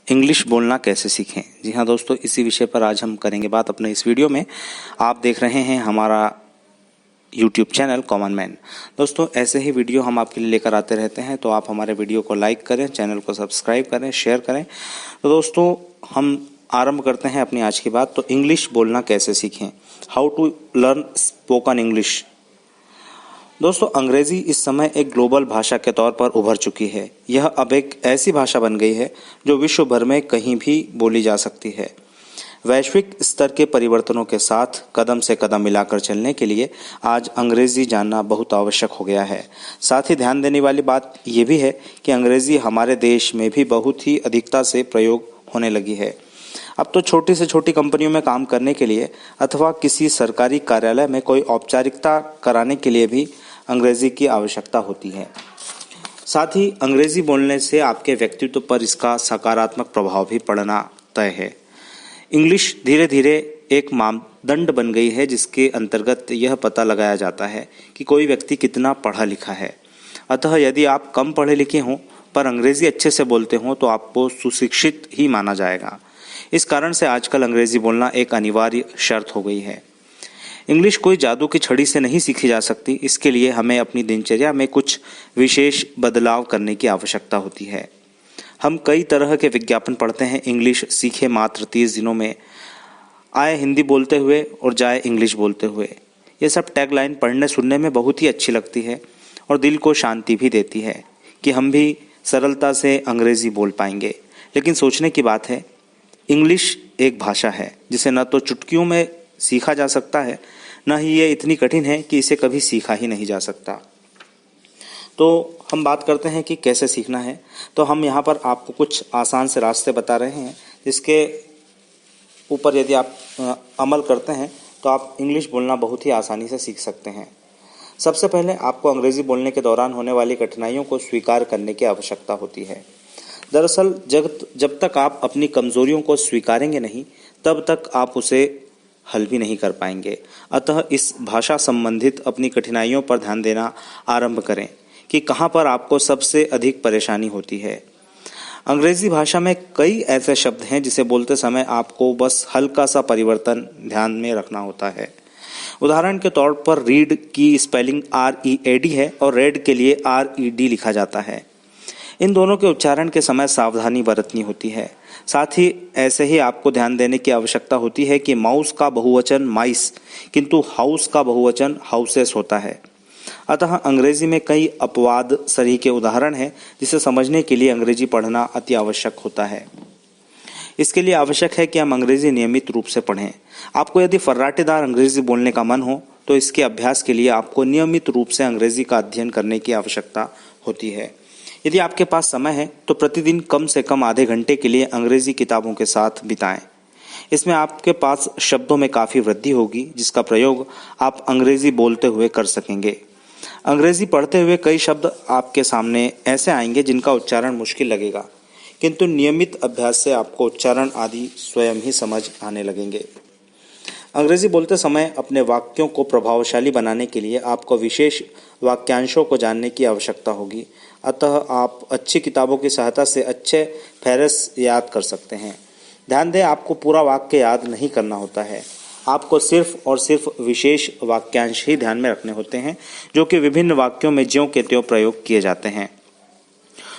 English बोलना कैसे सीखें। जी हाँ दोस्तों, इसी विषय पर आज हम करेंगे बात अपने इस वीडियो में। आप देख रहे हैं हमारा यूट्यूब चैनल कॉमन मैन। दोस्तों, ऐसे ही वीडियो हम आपके लिए लेकर आते रहते हैं, तो आप हमारे वीडियो को लाइक करें, चैनल को सब्सक्राइब करें, शेयर करें। तो दोस्तों, हम आरंभ करते हैं अपनी आज की बात। तो इंग्लिश बोलना कैसे सीखें, how to learn spoken English. दोस्तों, अंग्रेजी इस समय एक ग्लोबल भाषा के तौर पर उभर चुकी है। यह अब एक ऐसी भाषा बन गई है जो विश्व भर में कहीं भी बोली जा सकती है। वैश्विक स्तर के परिवर्तनों के साथ कदम से कदम मिलाकर चलने के लिए आज अंग्रेजी जानना बहुत आवश्यक हो गया है। साथ ही ध्यान देने वाली बात यह भी है कि अंग्रेजी हमारे देश में भी बहुत ही अधिकता से प्रयोग होने लगी है। अब तो छोटी से छोटी कंपनियों में काम करने के लिए अथवा किसी सरकारी कार्यालय में कोई औपचारिकता कराने के लिए भी अंग्रेजी की आवश्यकता होती है। साथ ही अंग्रेजी बोलने से आपके व्यक्तित्व पर इसका सकारात्मक प्रभाव भी पड़ना तय है। इंग्लिश धीरे धीरे एक मापदंड बन गई है जिसके अंतर्गत यह पता लगाया जाता है कि कोई व्यक्ति कितना पढ़ा लिखा है। अतः यदि आप कम पढ़े लिखे हों पर अंग्रेजी अच्छे से बोलते हों तो आपको सुशिक्षित ही माना जाएगा। इस कारण से आजकल अंग्रेजी बोलना एक अनिवार्य शर्त हो गई है। इंग्लिश कोई जादू की छड़ी से नहीं सीखी जा सकती। इसके लिए हमें अपनी दिनचर्या में कुछ विशेष बदलाव करने की आवश्यकता होती है। हम कई तरह के विज्ञापन पढ़ते हैं। इंग्लिश सीखे मात्र 30 दिनों में, आए हिंदी बोलते हुए और जाए इंग्लिश बोलते हुए। ये सब टैगलाइन पढ़ने सुनने में बहुत ही अच्छी लगती है और दिल को शांति भी देती है कि हम भी सरलता से अंग्रेजी बोल पाएंगे। लेकिन सोचने की बात है, इंग्लिश एक भाषा है जिसे न तो चुटकियों में सीखा जा सकता है, न ही ये इतनी कठिन है कि इसे कभी सीखा ही नहीं जा सकता। तो हम बात करते हैं कि कैसे सीखना है। तो हम यहाँ पर आपको कुछ आसान से रास्ते बता रहे हैं जिसके ऊपर यदि आप अमल करते हैं तो आप इंग्लिश बोलना बहुत ही आसानी से सीख सकते हैं। सबसे पहले आपको अंग्रेजी बोलने के दौरान होने वाली कठिनाइयों को स्वीकार करने की आवश्यकता होती है। दरअसल जब तक आप अपनी कमजोरियों को स्वीकारेंगे नहीं, तब तक आप उसे हल भी नहीं कर पाएंगे। अतः इस भाषा संबंधित अपनी कठिनाइयों पर ध्यान देना आरंभ करें कि कहाँ पर आपको सबसे अधिक परेशानी होती है। अंग्रेजी भाषा में कई ऐसे शब्द हैं जिसे बोलते समय आपको बस हल्का सा परिवर्तन ध्यान में रखना होता है। उदाहरण के तौर पर रीड की स्पेलिंग READ है और रेड के लिए RED लिखा जाता है। इन दोनों के उच्चारण के समय सावधानी बरतनी होती है। साथ ही ऐसे ही आपको ध्यान देने की आवश्यकता होती है कि माउस का बहुवचन माइस, किंतु हाउस का बहुवचन हाउसेस होता है। अतः अंग्रेजी में कई अपवाद सरी के उदाहरण हैं जिसे समझने के लिए अंग्रेजी पढ़ना अति आवश्यक होता है। इसके लिए आवश्यक है कि हम अंग्रेजी नियमित रूप से पढ़ें। आपको यदि फर्राटेदार अंग्रेजी बोलने का मन हो तो इसके अभ्यास के लिए आपको नियमित रूप से अंग्रेजी का अध्ययन करने की आवश्यकता होती है। यदि आपके पास समय है तो प्रतिदिन कम से कम आधे घंटे के लिए अंग्रेजी किताबों के साथ बिताएं। इसमें आपके पास शब्दों में काफ़ी वृद्धि होगी जिसका प्रयोग आप अंग्रेजी बोलते हुए कर सकेंगे। अंग्रेजी पढ़ते हुए कई शब्द आपके सामने ऐसे आएंगे जिनका उच्चारण मुश्किल लगेगा, किंतु नियमित अभ्यास से आपको उच्चारण आदि स्वयं ही समझ आने लगेंगे। अंग्रेजी बोलते समय अपने वाक्यों को प्रभावशाली बनाने के लिए आपको विशेष वाक्यांशों को जानने की आवश्यकता होगी। अतः आप अच्छी किताबों की सहायता से अच्छे फेरस याद कर सकते हैं। ध्यान दें, आपको पूरा वाक्य याद नहीं करना होता है। आपको सिर्फ और सिर्फ विशेष वाक्यांश ही ध्यान में रखने होते हैं जो कि विभिन्न वाक्यों में ज्यों के त्यों प्रयोग किए जाते हैं।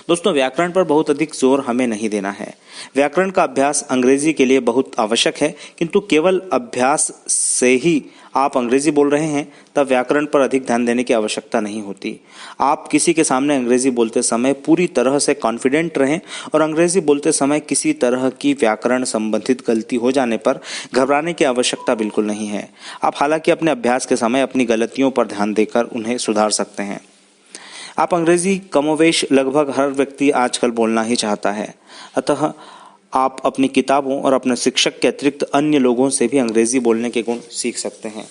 दोस्तों, व्याकरण पर बहुत अधिक जोर हमें नहीं देना है। व्याकरण का अभ्यास अंग्रेजी के लिए बहुत आवश्यक है, किंतु केवल अभ्यास से ही आप अंग्रेजी बोल रहे हैं तब व्याकरण पर अधिक ध्यान देने की आवश्यकता नहीं होती। आप किसी के सामने अंग्रेजी बोलते समय पूरी तरह से कॉन्फिडेंट रहें और अंग्रेजी बोलते समय किसी तरह की व्याकरण संबंधित गलती हो जाने पर घबराने की आवश्यकता बिल्कुल नहीं है। आप हालांकि अपने अभ्यास के समय अपनी गलतियों पर ध्यान देकर उन्हें सुधार सकते हैं। आप अंग्रेजी कमोवेश लगभग हर व्यक्ति आजकल बोलना ही चाहता है। अतः आप अपनी किताबों और अपने शिक्षक के अतिरिक्त अन्य लोगों से भी अंग्रेजी बोलने के गुण सीख सकते हैं।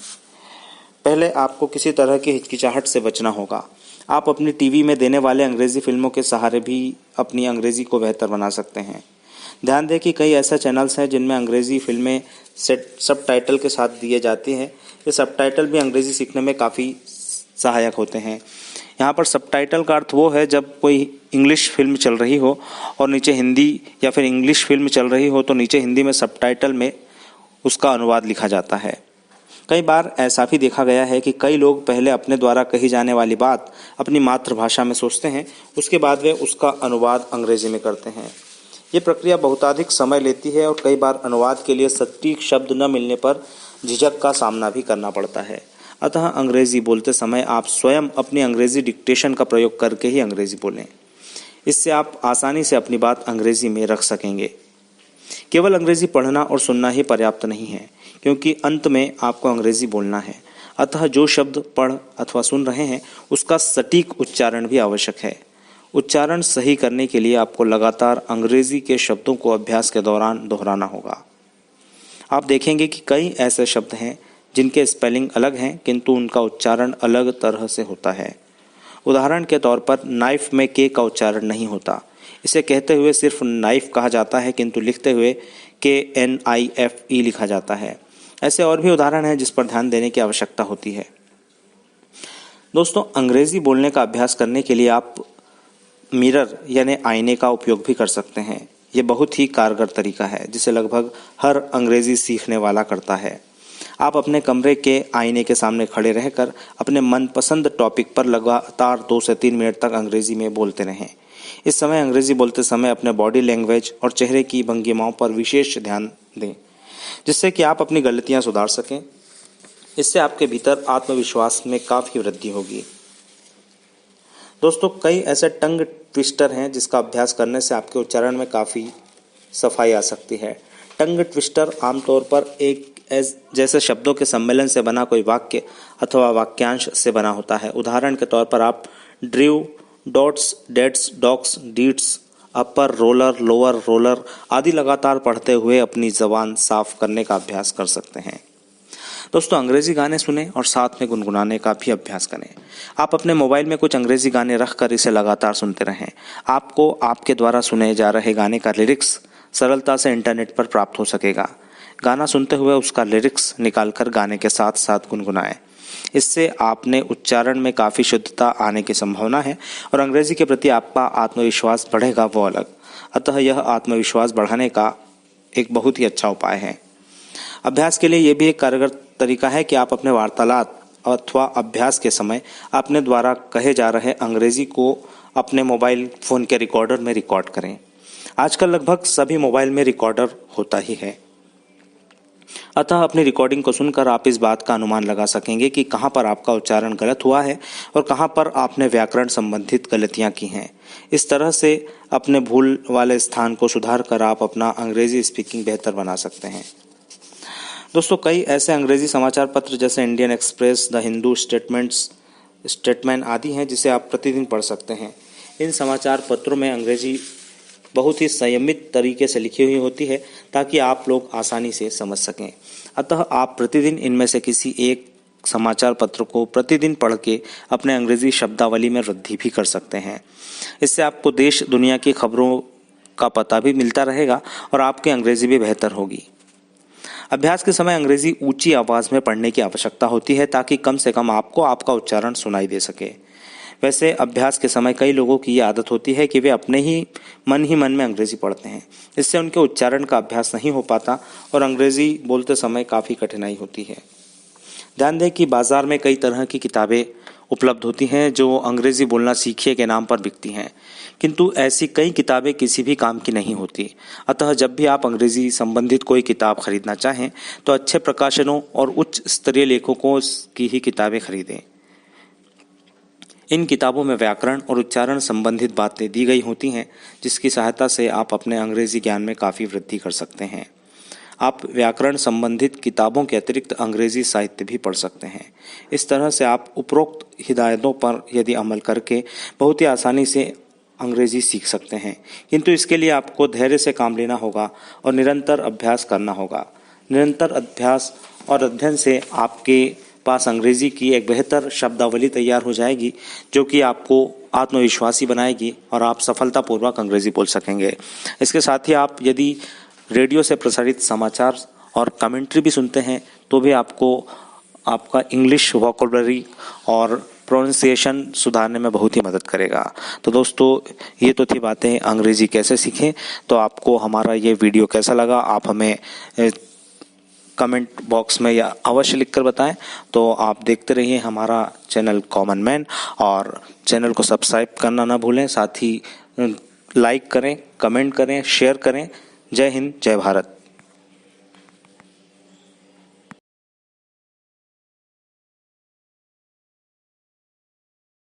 पहले आपको किसी तरह की हिचकिचाहट से बचना होगा। आप अपनी टीवी में देने वाले अंग्रेजी फिल्मों के सहारे भी अपनी अंग्रेजी को बेहतर बना सकते हैं। ध्यान दें कि कई ऐसे चैनल्स हैं जिनमें अंग्रेजी फिल्में सब टाइटल के साथ दिए जाती हैं। ये सब टाइटल भी अंग्रेजी सीखने में काफ़ी सहायक होते हैं। यहाँ पर सबटाइटल का अर्थ वो है जब कोई इंग्लिश फिल्म चल रही हो और नीचे हिंदी, या फिर इंग्लिश फिल्म चल रही हो तो नीचे हिंदी में सबटाइटल में उसका अनुवाद लिखा जाता है। कई बार ऐसा भी देखा गया है कि कई लोग पहले अपने द्वारा कही जाने वाली बात अपनी मातृभाषा में सोचते हैं, उसके बाद वे उसका अनुवाद अंग्रेजी में करते हैं। ये प्रक्रिया बहुताधिक समय लेती है और कई बार अनुवाद के लिए सटीक शब्द न मिलने पर झिझक का सामना भी करना पड़ता है। अतः अंग्रेजी बोलते समय आप स्वयं अपनी अंग्रेजी डिक्टेशन का प्रयोग करके ही अंग्रेजी बोलें। इससे आप आसानी से अपनी बात अंग्रेजी में रख सकेंगे। केवल अंग्रेजी पढ़ना और सुनना ही पर्याप्त नहीं है, क्योंकि अंत में आपको अंग्रेजी बोलना है। अतः जो शब्द पढ़ अथवा सुन रहे हैं उसका सटीक उच्चारण भी आवश्यक है। उच्चारण सही करने के लिए आपको लगातार अंग्रेजी के शब्दों को अभ्यास के दौरान दोहराना होगा। आप देखेंगे कि कई ऐसे शब्द हैं जिनके स्पेलिंग अलग हैं किंतु उनका उच्चारण अलग तरह से होता है। उदाहरण के तौर पर नाइफ में के का उच्चारण नहीं होता। इसे कहते हुए सिर्फ नाइफ कहा जाता है किंतु लिखते हुए KNIFE लिखा जाता है। ऐसे और भी उदाहरण हैं जिस पर ध्यान देने की आवश्यकता होती है। दोस्तों, अंग्रेजी बोलने का अभ्यास करने के लिए आप मिरर यानी आईने का उपयोग भी कर सकते हैं। ये बहुत ही कारगर तरीका है जिसे लगभग हर अंग्रेजी सीखने वाला करता है। आप अपने कमरे के आईने के सामने खड़े रहकर अपने मनपसंद टॉपिक पर लगातार 2 से 3 मिनट तक अंग्रेजी में बोलते रहें। इस समय अंग्रेजी बोलते समय अपने बॉडी लैंग्वेज और चेहरे की भंगिमाओं पर विशेष ध्यान दें, जिससे कि आप अपनी गलतियां सुधार सकें। इससे आपके भीतर आत्मविश्वास में काफ़ी वृद्धि होगी। दोस्तों, कई ऐसे टंग ट्विस्टर हैं जिसका अभ्यास करने से आपके उच्चारण में काफ़ी सफाई आ सकती है। टंग ट्विस्टर आमतौर पर एक जैसे शब्दों के सम्मेलन से बना कोई वाक्य अथवा वाक्यांश से बना होता है। उदाहरण के तौर पर आप ड्रीव, डॉट्स, डेट्स, डॉक्स, डीट्स, अपर, रोलर, लोअर, रोलर आदि लगातार पढ़ते हुए अपनी ज़बान साफ करने का अभ्यास कर सकते हैं। दोस्तों, अंग्रेजी गाने सुनें और साथ में गुनगुनाने का भी अभ्यास करें। आप अपने मोबाइल में कुछ अंग्रेजी गाने रखकर इसे लगातार सुनते रहें। आपको आपके द्वारा सुने जा रहे गाने का लिरिक्स सरलता से इंटरनेट पर प्राप्त हो सकेगा। गाना सुनते हुए उसका लिरिक्स निकालकर गाने के साथ साथ गुनगुनाएं। इससे आपने उच्चारण में काफ़ी शुद्धता आने की संभावना है और अंग्रेजी के प्रति आपका आत्मविश्वास बढ़ेगा, वो अलग। अतः यह आत्मविश्वास बढ़ाने का एक बहुत ही अच्छा उपाय है। अभ्यास के लिए यह भी एक कारगर तरीका है कि आप अपने वार्तालाप अथवा अभ्यास के समय अपने द्वारा कहे जा रहे अंग्रेजी को अपने मोबाइल फ़ोन के रिकॉर्डर में रिकॉर्ड करें। आजकल लगभग सभी मोबाइल में रिकॉर्डर होता ही है। अतः अपनी रिकॉर्डिंग को सुनकर आप इस बात का अनुमान लगा सकेंगे कि कहाँ पर आपका उच्चारण गलत हुआ है और कहाँ पर आपने व्याकरण संबंधित गलतियाँ की हैं। इस तरह से अपने भूल वाले स्थान को सुधार कर आप अपना अंग्रेजी स्पीकिंग बेहतर बना सकते हैं। दोस्तों, कई ऐसे अंग्रेजी समाचार पत्र जैसे Indian express, the Hindu, statesman आदि हैं जिसे आप प्रतिदिन पढ़ सकते हैं। इन समाचार पत्रों में अंग्रेजी बहुत ही संयमित तरीके से लिखी हुई होती है ताकि आप लोग आसानी से समझ सकें। अतः आप प्रतिदिन इनमें से किसी एक समाचार पत्र को प्रतिदिन पढ़ के अपने अंग्रेजी शब्दावली में वृद्धि भी कर सकते हैं। इससे आपको देश दुनिया की खबरों का पता भी मिलता रहेगा और आपकी अंग्रेजी भी बेहतर होगी। अभ्यास के समय अंग्रेजी ऊंची आवाज़ में पढ़ने की आवश्यकता होती है ताकि कम से कम आपको आपका उच्चारण सुनाई दे सके। वैसे अभ्यास के समय कई लोगों की ये आदत होती है कि वे अपने ही मन में अंग्रेजी पढ़ते हैं। इससे उनके उच्चारण का अभ्यास नहीं हो पाता और अंग्रेजी बोलते समय काफ़ी कठिनाई होती है। ध्यान दें कि बाज़ार में कई तरह की किताबें उपलब्ध होती हैं जो अंग्रेजी बोलना सीखिए के नाम पर बिकती हैं, किंतु ऐसी कई किताबें किसी भी काम की नहीं होती। अतः जब भी आप अंग्रेजी संबंधित कोई किताब खरीदना चाहें तो अच्छे प्रकाशनों और उच्च स्तरीय लेखकों की ही किताबें खरीदें। इन किताबों में व्याकरण और उच्चारण संबंधित बातें दी गई होती हैं जिसकी सहायता से आप अपने अंग्रेजी ज्ञान में काफ़ी वृद्धि कर सकते हैं। आप व्याकरण संबंधित किताबों के अतिरिक्त अंग्रेजी साहित्य भी पढ़ सकते हैं। इस तरह से आप उपरोक्त हिदायतों पर यदि अमल करके बहुत ही आसानी से अंग्रेजी सीख सकते हैं, किंतु इसके लिए आपको धैर्य से काम लेना होगा और निरंतर अभ्यास करना होगा। निरंतर अभ्यास और अध्ययन से आपके पास अंग्रेजी की एक बेहतर शब्दावली तैयार हो जाएगी जो कि आपको आत्मविश्वासी बनाएगी और आप सफलतापूर्वक अंग्रेजी बोल सकेंगे। इसके साथ ही आप यदि रेडियो से प्रसारित समाचार और कमेंट्री भी सुनते हैं तो भी आपको आपका इंग्लिश वोकैबुलरी और प्रोनाउंसिएशन सुधारने में बहुत ही मदद करेगा। तो दोस्तों ये तो थी बातें अंग्रेजी कैसे सीखें। तो आपको हमारा ये वीडियो कैसा लगा आप हमें कमेंट बॉक्स में या अवश्य लिखकर बताएं। तो आप देखते रहिए हमारा चैनल कॉमन मैन, और चैनल को सब्सक्राइब करना ना भूलें, साथ ही लाइक करें, कमेंट करें, शेयर करें। जय हिंद, जय भारत।